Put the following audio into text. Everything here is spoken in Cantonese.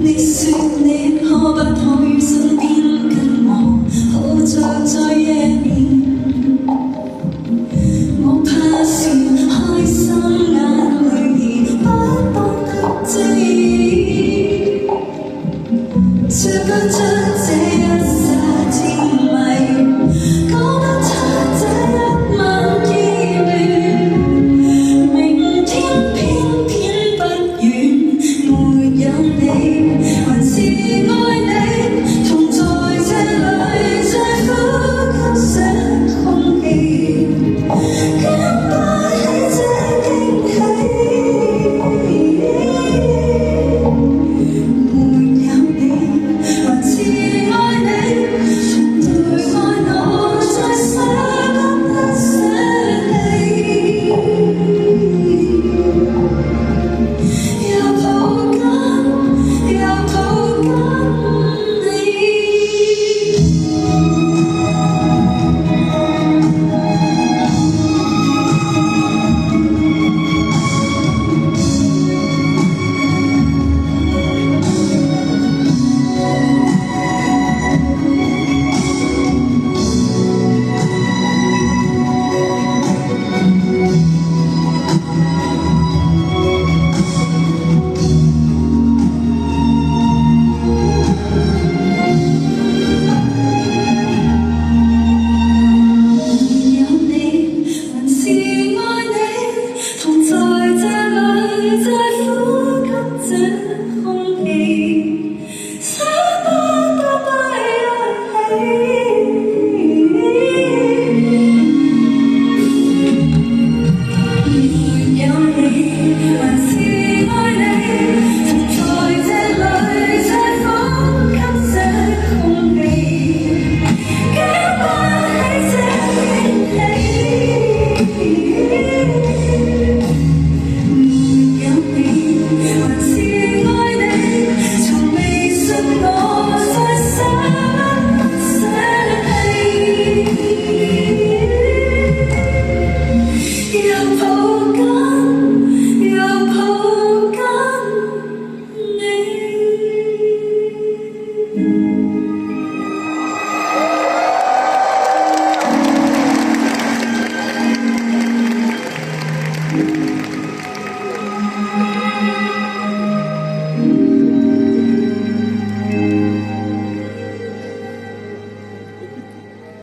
你說你可不可於身邊跟我，好像在夜眠。我怕是開心眼淚兒不懂得遮掩，說不出這一剎甜蜜，講不出這一晚意亂。明天偏偏不遠，沒有你，還是愛你，同在這裏再呼吸這空氣，經不起這驚喜。沒有你，還是愛你，從來愛我再捨不捨棄，又抱緊又抱緊你。